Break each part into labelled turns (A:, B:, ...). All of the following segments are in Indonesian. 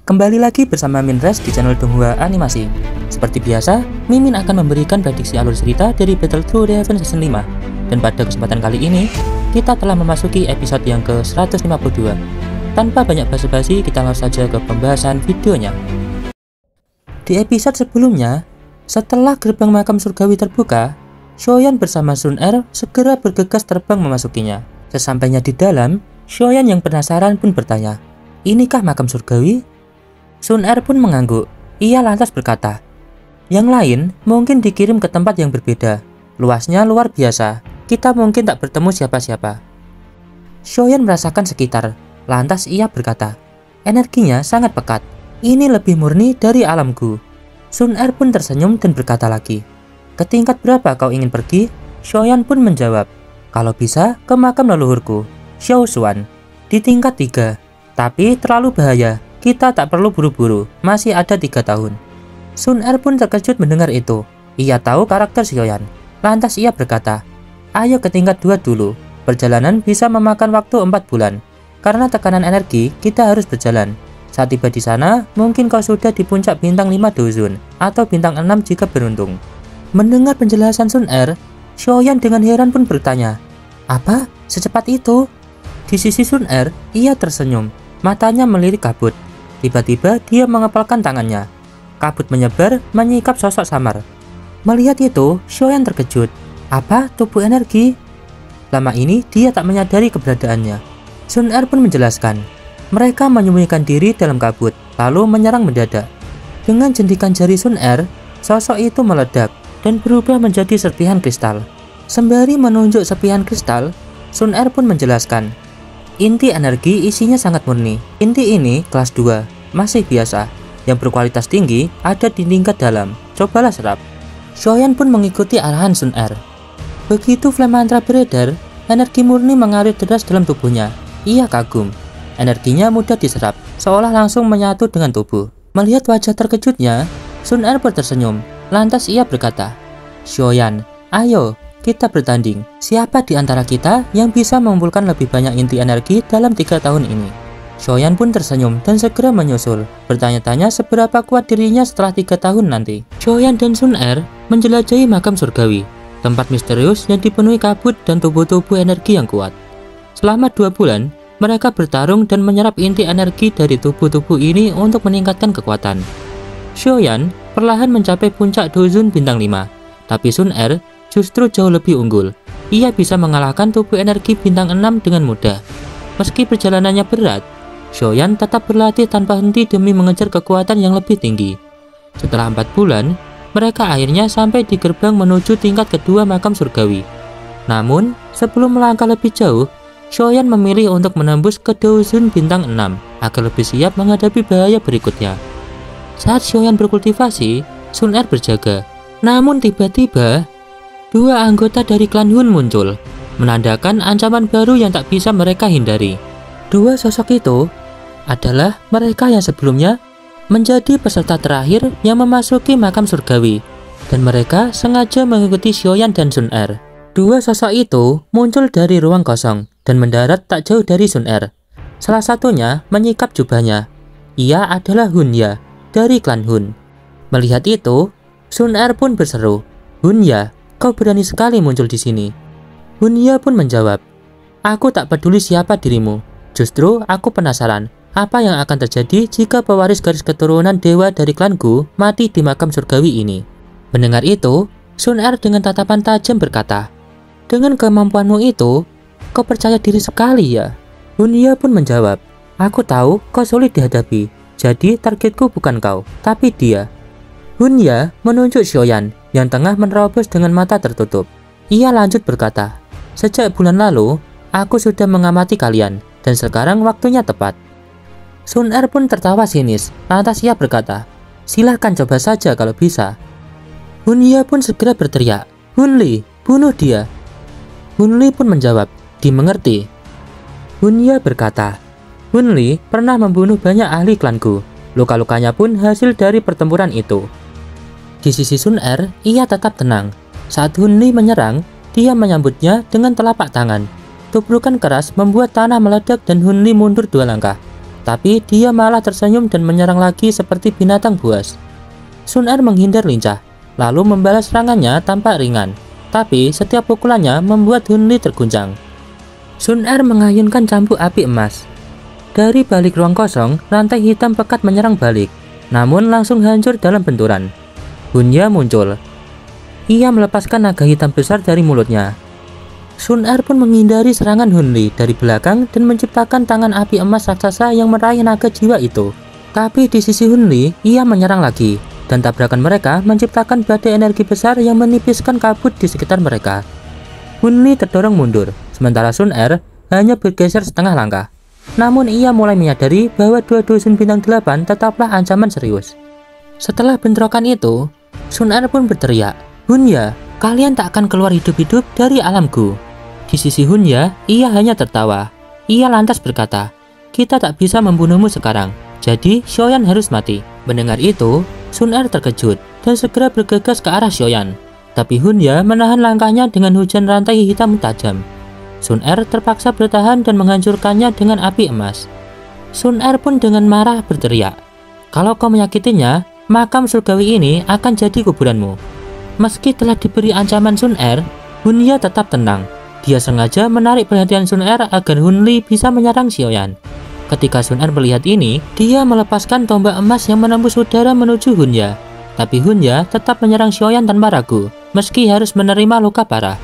A: Kembali lagi bersama Minres di channel Donghua Animasi. Seperti biasa, Mimin akan memberikan prediksi alur cerita dari Battle Through the Heaven Season 5. Dan pada kesempatan kali ini, kita telah memasuki episode yang ke-152. Tanpa banyak basa-basi, kita langsung saja ke pembahasan videonya. Di episode sebelumnya, setelah gerbang makam surgawi terbuka, Shoyan bersama Sun Er segera bergegas terbang memasukinya. Sesampainya di dalam, Shoyan yang penasaran pun bertanya, "Inikah makam surgawi?" Sun Er pun mengangguk. Ia lantas berkata, "Yang lain mungkin dikirim ke tempat yang berbeda. Luasnya luar biasa. Kita mungkin tak bertemu siapa-siapa." Shoyan merasakan sekitar. Lantas ia berkata, "Energinya sangat pekat. Ini lebih murni dari alamku." Sun Er pun tersenyum dan berkata lagi, "Ke tingkat berapa kau ingin pergi?" Shoyan pun menjawab, "Kalau bisa ke makam leluhurku, Xiao Xuan, di tingkat 3. Tapi terlalu bahaya. Kita tak perlu buru-buru, masih ada 3 tahun. Sun Er pun terkejut mendengar itu. Ia tahu karakter Shoyan. Lantas ia berkata, "Ayo ke tingkat 2 dulu. Perjalanan bisa memakan waktu 4 bulan. Karena tekanan energi, kita harus berjalan. Saat tiba di sana, mungkin kau sudah di puncak bintang 5 Dozun, atau bintang 6 jika beruntung." Mendengar penjelasan Sun Er, Shoyan dengan heran pun bertanya, "Apa? Secepat itu?" Di sisi Sun Er, ia tersenyum. Matanya melirik kabut. Tiba-tiba dia mengepalkan tangannya. Kabut menyebar menyikap sosok samar. Melihat itu, Shoyan terkejut. Apa? Tubuh energi? Lama ini dia tak menyadari keberadaannya. Sun Er pun menjelaskan. Mereka menyembunyikan diri dalam kabut, lalu menyerang mendadak. Dengan jentikan jari Sun Er, sosok itu meledak dan berubah menjadi serpihan kristal. Sembari menunjuk serpihan kristal, Sun Er pun menjelaskan, "Inti energi isinya sangat murni. Inti ini kelas 2, masih biasa. Yang berkualitas tinggi ada di tingkat dalam. Cobalah serap." Shoyan pun mengikuti arahan Sun Er. Begitu flame mantra beredar, energi murni mengalir deras dalam tubuhnya. Ia kagum. Energinya mudah diserap, seolah langsung menyatu dengan tubuh. Melihat wajah terkejutnya, Sun Er tersenyum. Lantas ia berkata, "Shoyan, ayo kita bertanding. Siapa di antara kita yang bisa mengumpulkan lebih banyak inti energi dalam 3 tahun ini?" Shoyan pun tersenyum dan segera menyusul, bertanya-tanya seberapa kuat dirinya setelah 3 tahun nanti. Shoyan dan Sun Er menjelajahi makam surgawi, tempat misterius yang dipenuhi kabut dan tubuh-tubuh energi yang kuat. Selama 2 bulan, mereka bertarung dan menyerap inti energi dari tubuh-tubuh ini untuk meningkatkan kekuatan. Shoyan perlahan mencapai puncak Dozun bintang 5, tapi Sun Er justru jauh lebih unggul. Ia bisa mengalahkan tubuh energi bintang 6 dengan mudah. Meski perjalanannya berat, Shoyan tetap berlatih tanpa henti demi mengejar kekuatan yang lebih tinggi. Setelah 4 bulan, mereka akhirnya sampai di gerbang menuju tingkat kedua makam surgawi. Namun, sebelum melangkah lebih jauh, Shoyan memilih untuk menembus ke Dozun bintang 6 agar lebih siap menghadapi bahaya berikutnya. Saat Shoyan berkultivasi, Sun Er berjaga. Namun tiba-tiba, 2 anggota dari klan Hun muncul, menandakan ancaman baru yang tak bisa mereka hindari. 2 sosok itu adalah mereka yang sebelumnya menjadi peserta terakhir yang memasuki makam surgawi, dan mereka sengaja mengikuti Shoyan dan Sun Er. 2 sosok itu muncul dari ruang kosong dan mendarat tak jauh dari Sun Er. Salah satunya menyikap jubahnya. Ia adalah Hunya dari klan Hun. Melihat itu, Sun Er pun berseru, "Hunya, kau berani sekali muncul di sini." Hunya pun menjawab, "Aku tak peduli siapa dirimu. Justru aku penasaran, apa yang akan terjadi jika pewaris garis keturunan dewa dari klanku mati di makam surgawi ini." Mendengar itu, Sun Er dengan tatapan tajam berkata, "Dengan kemampuanmu itu, kau percaya diri sekali ya?" Hunya pun menjawab, "Aku tahu kau sulit dihadapi, jadi targetku bukan kau, tapi dia." Hunya menunjuk Shoyan yang tengah menerobos dengan mata tertutup. Ia lanjut berkata, "Sejak bulan lalu, aku sudah mengamati kalian, dan sekarang waktunya tepat." Sun Er pun tertawa sinis. Lantas ia berkata, "Silahkan coba saja kalau bisa." Hunya pun segera berteriak, "Hunli, bunuh dia." Hunli pun menjawab, "Dimengerti." Hunya berkata, "Hunli pernah membunuh banyak ahli klanku. Luka-lukanya pun hasil dari pertempuran itu." Di sisi Sun Er, ia tetap tenang. Saat Hunli menyerang, dia menyambutnya dengan telapak tangan. Tubrukan keras membuat tanah meledak dan Hunli mundur 2 langkah. Tapi dia malah tersenyum dan menyerang lagi seperti binatang buas. Sun Er menghindar lincah, lalu membalas serangannya tanpa ringan. Tapi setiap pukulannya membuat Hun Li terguncang. Sun Er mengayunkan cambuk api emas. Dari balik ruang kosong, rantai hitam pekat menyerang balik, namun langsung hancur dalam benturan. Hunya muncul. Ia melepaskan naga hitam besar dari mulutnya. Sun Er pun menghindari serangan Hun Li dari belakang dan menciptakan tangan api emas raksasa yang meraih naga jiwa itu. Tapi di sisi Hun Li, ia menyerang lagi, dan tabrakan mereka menciptakan badai energi besar yang menipiskan kabut di sekitar mereka. Hun Li terdorong mundur, sementara Sun Er hanya bergeser setengah langkah. Namun ia mulai menyadari bahwa dua dusun bintang 8 tetaplah ancaman serius. Setelah bentrokan itu, Sun Er pun berteriak, "Hunya, kalian tak akan keluar hidup-hidup dari alamku." Di sisi Hunya, ia hanya tertawa. Ia lantas berkata, "Kita tak bisa membunuhmu sekarang, jadi Xiaoyan harus mati." Mendengar itu, Sun Er terkejut dan segera bergegas ke arah Xiaoyan. Tapi Hunya menahan langkahnya dengan hujan rantai hitam tajam. Sun Er terpaksa bertahan dan menghancurkannya dengan api emas. Sun Er pun dengan marah berteriak, "Kalau kau menyakitinya, makam surgawi ini akan jadi kuburanmu." Meski telah diberi ancaman Sun Er, Hunya tetap tenang. Dia sengaja menarik perhatian Sun Er agar Hun Li bisa menyerang Xiaoyan. Ketika Sun Er melihat ini, dia melepaskan tombak emas yang menembus udara menuju Hunya. Tapi Hunya tetap menyerang Xiaoyan tanpa ragu, meski harus menerima luka parah.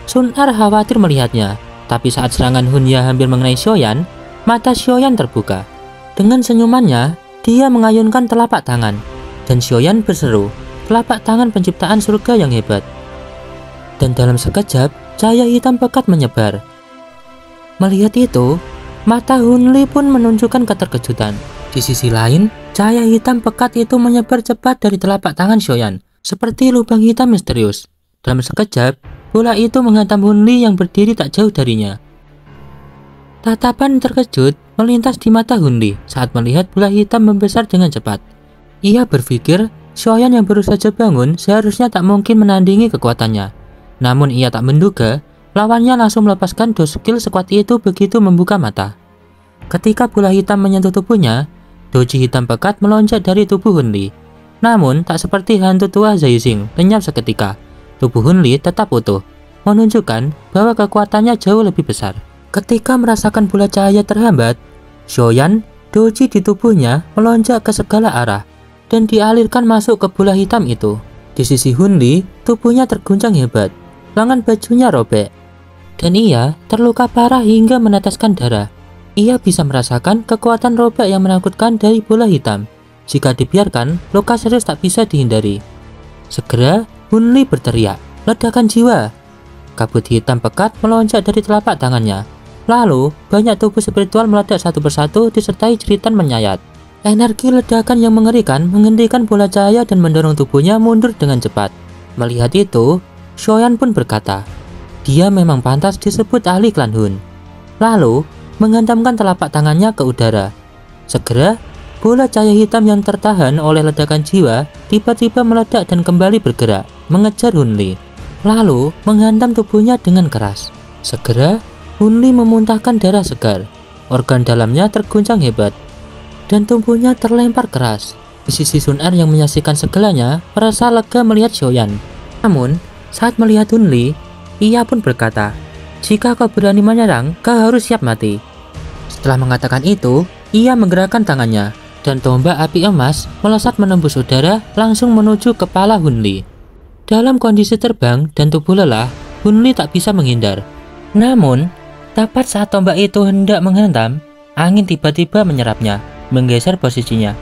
A: Sun Er khawatir melihatnya, tapi saat serangan Hunya hampir mengenai Xiaoyan, mata Xiaoyan terbuka. Dengan senyumannya, dia mengayunkan telapak tangan, dan Xiaoyan berseru, "Telapak tangan penciptaan surga yang hebat." Dan dalam sekejap, cahaya hitam pekat menyebar. Melihat itu, mata Hun Li pun menunjukkan keterkejutan. Di sisi lain, cahaya hitam pekat itu menyebar cepat dari telapak tangan Xiaoyan, seperti lubang hitam misterius. Dalam sekejap, bola itu menghantam Hun Li yang berdiri tak jauh darinya. Tatapan terkejut melintas di mata Hun Li saat melihat bola hitam membesar dengan cepat. Ia berpikir Xiaoyan yang baru saja bangun seharusnya tak mungkin menandingi kekuatannya. Namun ia tak menduga lawannya langsung melepaskan dua skill sekuat itu begitu membuka mata. Ketika bola hitam menyentuh tubuhnya, doji hitam pekat melonjak dari tubuh Hun Li. Namun tak seperti hantu tua Zai Xing lenyap seketika. Tubuh Hun Li tetap utuh, menunjukkan bahwa kekuatannya jauh lebih besar. Ketika merasakan bola cahaya terhambat, Xiaoyan, doji di tubuhnya melonjak ke segala arah dan dialirkan masuk ke bola hitam itu. Di sisi Hun Li, tubuhnya terguncang hebat, lengan bajunya robek, dan ia terluka parah hingga meneteskan darah. Ia bisa merasakan kekuatan robek yang menakutkan dari bola hitam. Jika dibiarkan, luka serius tak bisa dihindari. Segera, Hun Li berteriak, "Ledakan jiwa!" Kabut hitam pekat melonjak dari telapak tangannya. Lalu, banyak tubuh spiritual meledak satu persatu disertai jeritan menyayat. Energi ledakan yang mengerikan menghentikan bola cahaya dan mendorong tubuhnya mundur dengan cepat. Melihat itu, Xiaoyan pun berkata, dia memang pantas disebut ahli klan Hun. Lalu, menghantamkan telapak tangannya ke udara. Segera, bola cahaya hitam yang tertahan oleh ledakan jiwa tiba-tiba meledak dan kembali bergerak, mengejar Hun Li. Lalu, menghantam tubuhnya dengan keras. Segera, Hun Li memuntahkan darah segar. Organ dalamnya terguncang hebat, dan tubuhnya terlempar keras. Di sisi Sun Er yang menyaksikan segalanya merasa lega melihat Xiaoyan. Namun, saat melihat Hun Li, ia pun berkata, "Jika kau berani menyerang, kau harus siap mati." Setelah mengatakan itu, ia menggerakkan tangannya, dan tombak api emas melesat menembus udara langsung menuju kepala Hun Li. Dalam kondisi terbang dan tubuh lelah, Hun Li tak bisa menghindar. Namun, tepat saat tombak itu hendak menghantam, angin tiba-tiba menyerapnya, menggeser posisinya.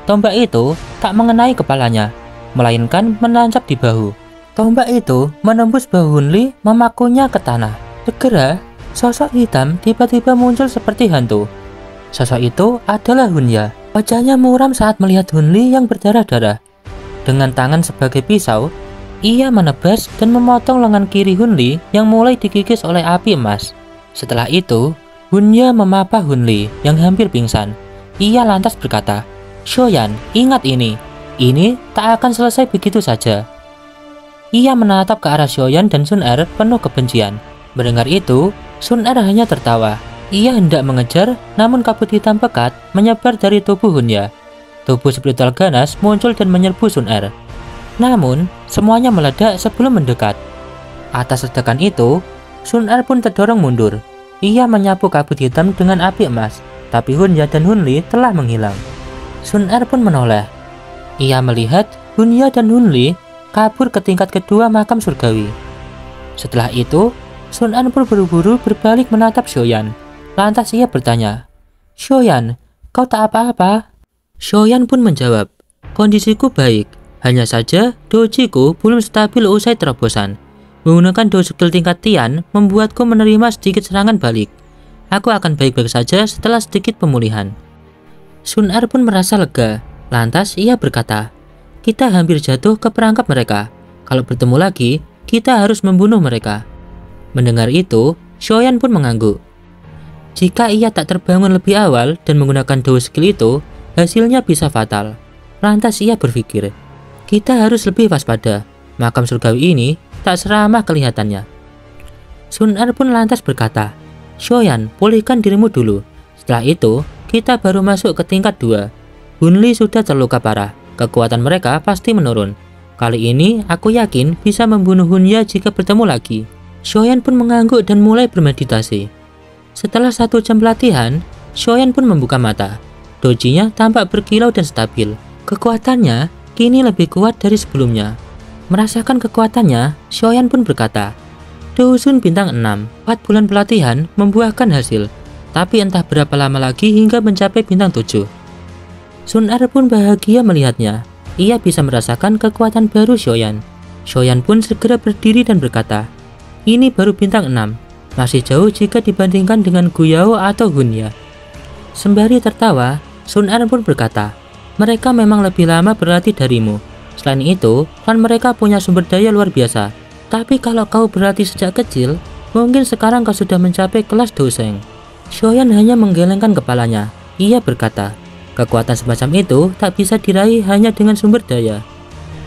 A: Tombak itu tak mengenai kepalanya, melainkan menancap di bahu. Tombak itu menembus bahu Hun Li, memakunya ke tanah. Segera, sosok hitam tiba-tiba muncul seperti hantu. Sosok itu adalah Hunya. Wajahnya muram saat melihat Hun Li yang berdarah-darah. Dengan tangan sebagai pisau, ia menebas dan memotong lengan kiri Hun Li yang mulai dikikis oleh api emas. Setelah itu, Hunya memapah Hun Li yang hampir pingsan. Ia lantas berkata, "Xiaoyan, ingat ini tak akan selesai begitu saja." Ia menatap ke arah Xiaoyan dan Sun Er penuh kebencian. Mendengar itu, Sun Er hanya tertawa. Ia hendak mengejar, namun kabut hitam pekat menyebar dari tubuh Hunya. Tubuh spiritual ganas muncul dan menyerbu Sun Er. Namun, semuanya meledak sebelum mendekat. Atas ledakan itu, Sun Er pun terdorong mundur. Ia menyapu kabut hitam dengan api emas, tapi Hunya dan Hunli telah menghilang. Sun Er pun menoleh. Ia melihat Hunya dan Hunli kabur ke tingkat kedua makam surgawi. Setelah itu, Sun Er pun buru-buru berbalik menatap Xiaoyan. Lantas ia bertanya, "Xiaoyan, kau tak apa-apa?" Xiaoyan pun menjawab, "Kondisiku baik, hanya saja dojiku belum stabil usai terobosan. Menggunakan dua skill tingkat Tian membuatku menerima sedikit serangan balik. Aku akan baik-baik saja setelah sedikit pemulihan." Sun Er pun merasa lega. Lantas ia berkata, "Kita hampir jatuh ke perangkap mereka. Kalau bertemu lagi, kita harus membunuh mereka." Mendengar itu, Xiaoyan pun mengangguk. Jika ia tak terbangun lebih awal dan menggunakan dua skill itu, hasilnya bisa fatal. Lantas ia berpikir, kita harus lebih waspada. Makam surgawi ini tak seramah kelihatannya. Sun Er pun lantas berkata, "Xiaoyan, pulihkan dirimu dulu. Setelah itu, kita baru masuk ke tingkat 2. Hunli sudah terluka parah. Kekuatan mereka pasti menurun. Kali ini, aku yakin bisa membunuh Hunya jika bertemu lagi." Xiaoyan pun mengangguk dan mulai bermeditasi. Setelah 1 jam pelatihan, Xiaoyan pun membuka mata. Dojinya tampak berkilau dan stabil. Kekuatannya kini lebih kuat dari sebelumnya. Merasakan kekuatannya, Xiaoyan pun berkata, "Dousun bintang 6, 4 bulan pelatihan membuahkan hasil. Tapi entah berapa lama lagi hingga mencapai bintang 7. Sun Er pun bahagia melihatnya. Ia bisa merasakan kekuatan baru Xiaoyan. Xiaoyan pun segera berdiri dan berkata, "Ini baru bintang 6. Masih jauh jika dibandingkan dengan Guyao atau Hunya." Sembari tertawa, Sun Er pun berkata, "Mereka memang lebih lama berlatih darimu. Selain itu, kan mereka punya sumber daya luar biasa. Tapi kalau kau berlatih sejak kecil, mungkin sekarang kau sudah mencapai kelas Dosheng." Xiaoyan hanya menggelengkan kepalanya. Ia berkata, kekuatan semacam itu tak bisa diraih hanya dengan sumber daya.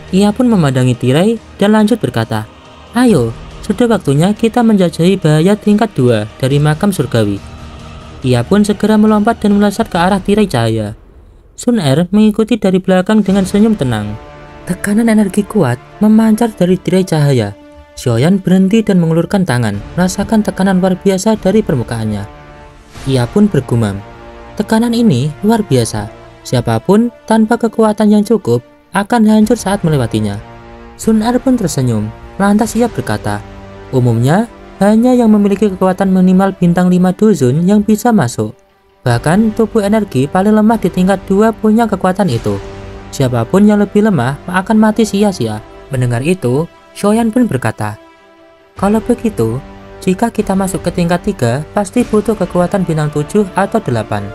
A: Ia pun memandangi tirai dan lanjut berkata, "Ayo, sudah waktunya kita menjajahi bahaya tingkat 2 dari makam surgawi." Ia pun segera melompat dan melesat ke arah tirai cahaya. Sun Er mengikuti dari belakang dengan senyum tenang. Tekanan energi kuat memancar dari tirai cahaya. Xiaoyan berhenti dan mengulurkan tangan, merasakan tekanan luar biasa dari permukaannya. Ia pun bergumam, tekanan ini luar biasa. Siapapun tanpa kekuatan yang cukup akan hancur saat melewatinya. Sun Er pun tersenyum. Lantas ia berkata, umumnya hanya yang memiliki kekuatan minimal bintang 5 Dousun yang bisa masuk. Bahkan tubuh energi paling lemah di tingkat 2 punya kekuatan itu. Siapapun yang lebih lemah akan mati sia-sia. Mendengar itu, Xiaoyan pun berkata, "Kalau begitu, jika kita masuk ke tingkat 3, pasti butuh kekuatan bintang 7 atau 8.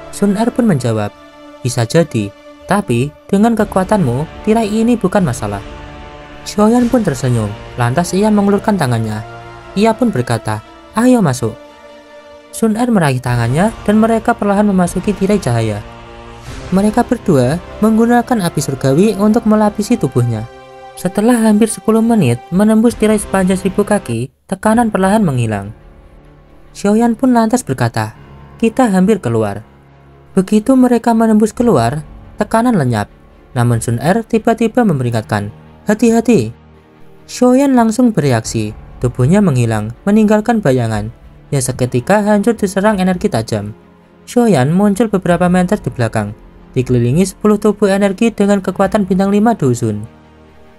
A: Sun Er pun menjawab, "Bisa jadi, tapi dengan kekuatanmu, tirai ini bukan masalah." Xiaoyan pun tersenyum, lantas ia mengulurkan tangannya. Ia pun berkata, "Ayo masuk." Sun Er meraih tangannya dan mereka perlahan memasuki tirai cahaya. Mereka berdua menggunakan api surgawi untuk melapisi tubuhnya. Setelah hampir 10 menit menembus tirai sepanjang 1000 kaki, tekanan perlahan menghilang. Xiaoyan pun lantas berkata, "Kita hampir keluar." Begitu mereka menembus keluar, tekanan lenyap. Namun Sun Er tiba-tiba memperingatkan, "Hati-hati." Xiaoyan langsung bereaksi, tubuhnya menghilang, meninggalkan bayangan yang seketika hancur diserang energi tajam. Xiaoyan muncul beberapa meter di belakang, dikelilingi 10 tubuh energi dengan kekuatan bintang 5 Dousun.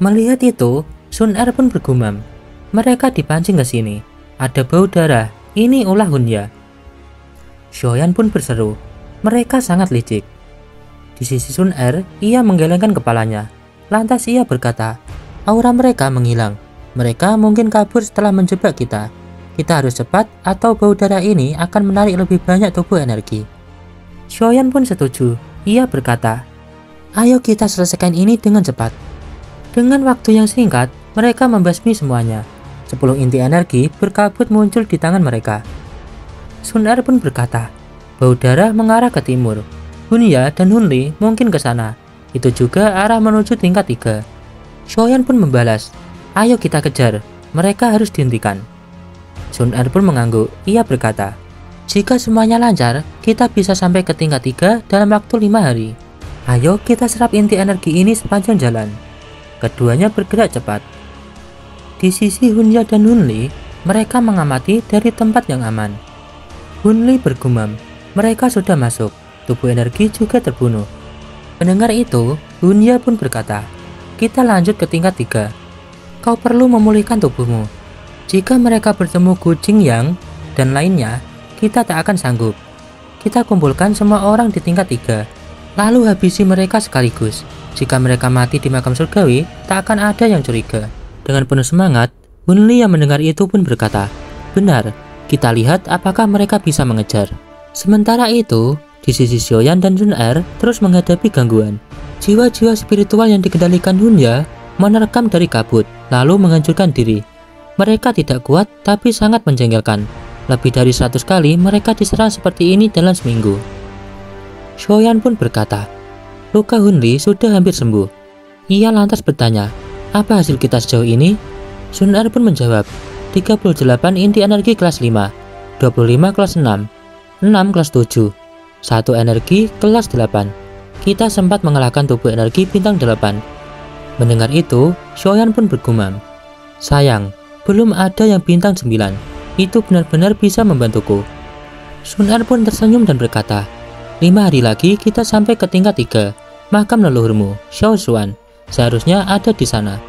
A: Melihat itu, Sun Er pun bergumam, "Mereka dipancing ke sini. Ada bau darah, ini ulah Hunya." Xiaoyan pun berseru, "Mereka sangat licik." Di sisi Sun Er, ia menggelengkan kepalanya. Lantas ia berkata, "Aura mereka menghilang. Mereka mungkin kabur setelah menjebak kita. Kita harus cepat atau bau darah ini akan menarik lebih banyak tubuh energi." Xiaoyan pun setuju. Ia berkata, "Ayo kita selesaikan ini dengan cepat." Dengan waktu yang singkat, mereka membasmi semuanya. 10 inti energi berkabut muncul di tangan mereka. Sun Er pun berkata, "Bau darah mengarah ke timur. Hunya dan Hunli mungkin ke sana. Itu juga arah menuju tingkat 3. Xiaoyan pun membalas, "Ayo kita kejar, mereka harus dihentikan." Sun Er pun mengangguk. Ia berkata, Jika semuanya lancar, kita bisa sampai ke tingkat 3 dalam waktu 5 hari. Ayo kita serap inti energi ini sepanjang jalan. Keduanya bergerak cepat. Di sisi Hunya dan Hunli, mereka mengamati dari tempat yang aman. Hunli bergumam, mereka sudah masuk, tubuh energi juga terbunuh. Mendengar itu, Hunya pun berkata, kita lanjut ke tingkat 3. Kau perlu memulihkan tubuhmu. Jika mereka bertemu Gu Jingyang dan lainnya, kita tak akan sanggup. Kita kumpulkan semua orang di tingkat 3, lalu habisi mereka sekaligus. Jika mereka mati di makam surgawi, tak akan ada yang curiga. Dengan penuh semangat, Hunli yang mendengar itu pun berkata, benar, kita lihat apakah mereka bisa mengejar. Sementara itu, di sisi Xiaoyan dan Sun Er terus menghadapi gangguan. Jiwa-jiwa spiritual yang dikendalikan Hunya menerkam dari kabut, lalu menghancurkan diri. Mereka tidak kuat tapi sangat menjengkelkan. Lebih dari 100 kali mereka diserang seperti ini dalam seminggu. Xiaoyan pun berkata, luka Hunli sudah hampir sembuh. Ia lantas bertanya, apa hasil kita sejauh ini? Sun Er pun menjawab, 38 inti energi kelas 5, 25 kelas 6, 6 kelas 7, 1 energi kelas 8. Kita sempat mengalahkan tubuh energi bintang 8. Mendengar itu, Xiaoyan pun bergumam, sayang, belum ada yang bintang 9. Itu benar-benar bisa membantuku. Sun Er pun tersenyum dan berkata, 5 hari lagi kita sampai ke tingkat 3. Makam leluhurmu, Xiao Xuan, seharusnya ada di sana.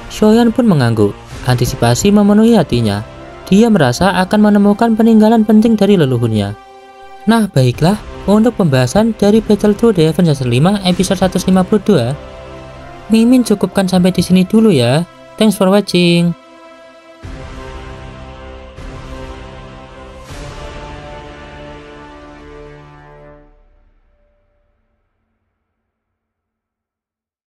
A: Xiaoyan pun mengangguk. Antisipasi memenuhi hatinya. Dia merasa akan menemukan peninggalan penting dari leluhurnya. Nah, baiklah, untuk pembahasan dari Battle Through the Heaven Season 5 episode 152, Mimin cukupkan sampai di sini dulu ya. Thanks for watching.